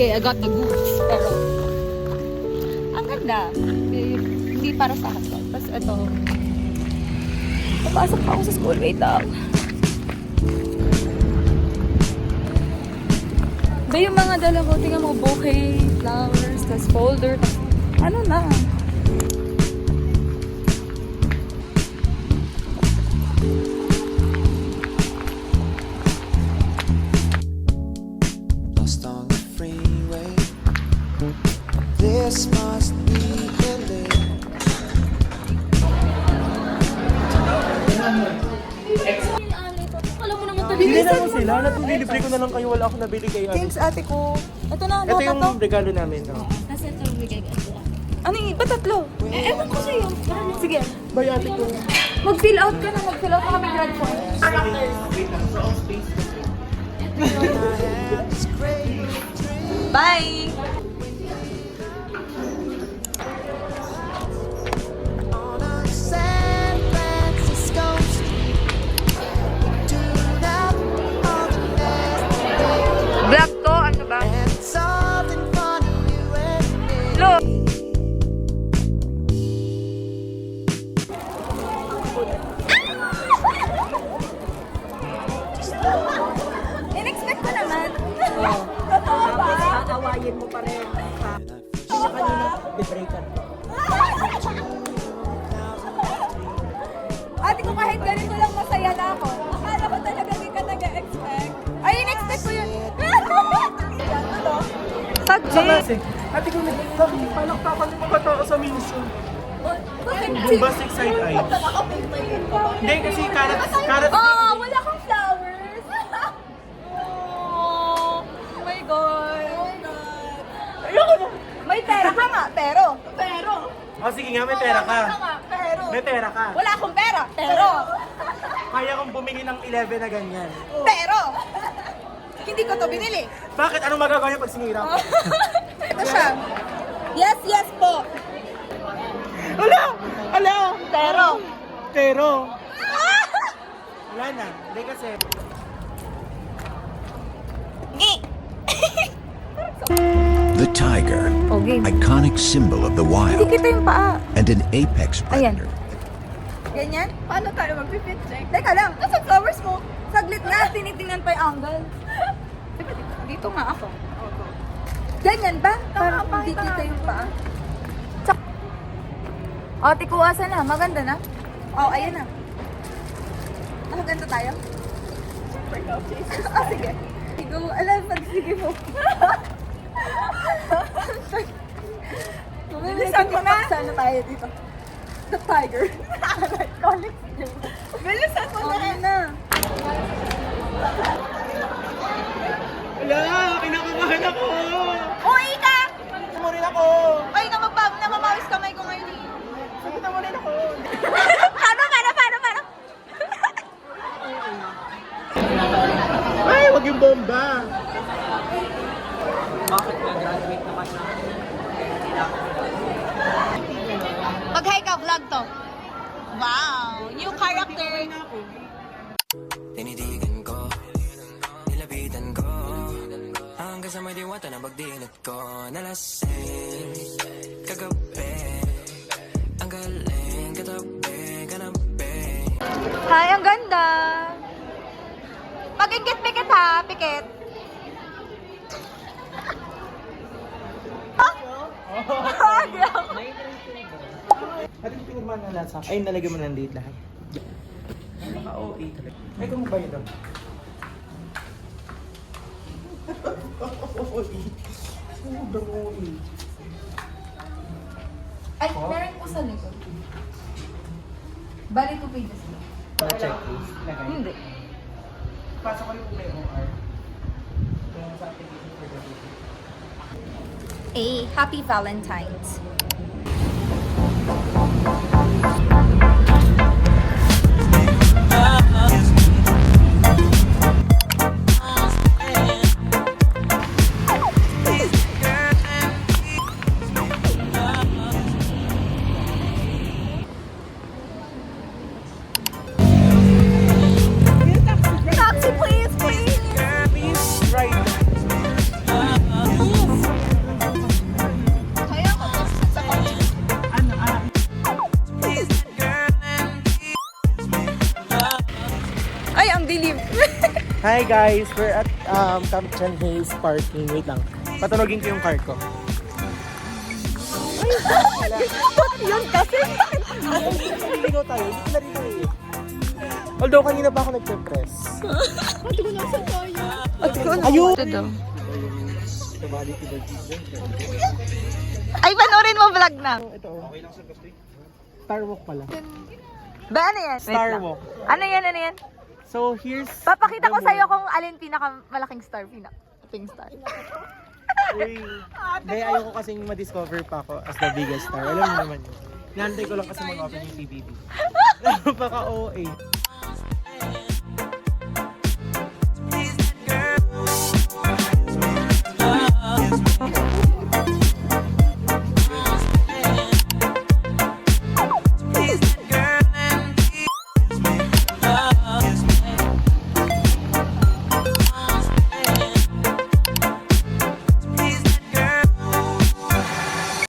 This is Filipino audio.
Okay, I got the goods. Pero, ang ganda. Hindi para sa akin. Tapos ito, papasok pa ako sa school. Wait lang. Ba yung mga dala ko, tingnan mo, bouquet, flowers, tas folder, ano na. Lost on the freeway. This must be LA. Alam mo naman Hindi na mo sila. Natulilibre ko na lang kayo. Wala akong nabili kay ate. Thanks, ate ko. Ito na, Ito yung to. regalo namin. No? Nasa ito yung bigay ka. Ano yung iba tatlo? Ewan ko sa'yo. Sige. Bye ate ko. Mag-fill out ka na. Mag-fill out ka kami grad form. Wait lang. So, all space. Bye! On a San Francisco street. Tune up on the best Vlog to, ano ba? and something funny you and me. Look! In-expect ko naman. Totoo ba? Awayin mo pa rin. Siya kanina, di-breakan. Ate ko kahit ganito lang masaya na ako. Akala ko talaga hindi ka nag-expect. Ay, in-expect ko yun. Sa kasi, ate ko palakpakan mo ba tao sa minso? Bombastic side eye. Hindi kasi karat. Oh, wala kang flowers. Oh my God. Ayoko na. May pera ka nga, pero. O sige nga, may pera ka. Pero. May pera ka. Wala akong pera, pero. Kaya kong bumili ng 11 na ganyan. Pero. Hindi ko to binili. Bakit? Anong magagawa niya pag sinira ko? Ito siya. Yes, yes po. Ala! Pero. Pero, wala na. Hindi kasi, The tiger, Okay. iconic symbol of the Hindi wild kita yung paa. and an apex Ayan. predator. Ganyan? Paano tayo mag-fit check? Teka lang, nasa flowers mo. Saglit na, tinitingnan pa yung angle. Teka, dito nga ako. Ganyan ba? Parang hindi kita yung paa. Tsak. O, tikuwasan na. Maganda na. O, ayan na. Maganda tayo? Super cow sige. Go, alam, sige mo. Bilisan ko na. Sana tayo dito. The tiger. Iconic name. Bilisan mo na. Okay na. wala! Kinakabahan ako! Uy ka! Mo rin ako! Ay, namamawis kamay ko ngayon eh. Sakita mo rin ako! Paano? Ay, wag yung bomba! Mag-hi ka, vlog to. Wow, new character. Tinitigan ko, nilapitan ko, hanggang sa may diwata na pagdilat ko. Nalasing, kagabi, ang galing, katabi, kanabi. Hi, ang ganda. Pag-ingit pikit ha, pikit. At yung pinagman na lahat ay nalagyan mo ng date lahat. Naka-OA talaga. Ay, kung ba yun? Sobrang OA. Ay, meron po sa likod. Bali 2 pages lang. Na-check please. Lagay. Hindi. Pasok ko yung kay OR. Kaya sa application for the video. Happy Valentine's. Taxi, please, please. Right. Hi guys, we're at Camp Chan Hayes parking. Wait lang, patunogin ko yung car ko. Yun kasi. Naliligaw tayo, hindi ko narito eh. Although kanina pa ako nagpe-press. Ayun! Ito daw. Ay, panoorin mo vlog na. Ito, Star Walk pala. Ba, ano yan? Wait Star lang. Walk. Ano yan, ano yan? So here's... Papakita ko the sa'yo mall. kung alin pinakamalaking star. Pink star. Uy, hindi, ayoko kasing ma-discover pa ako as the biggest star. Alam mo naman yun. Nantay ko lang kasi mag-open yung TVD. Napaka-OA.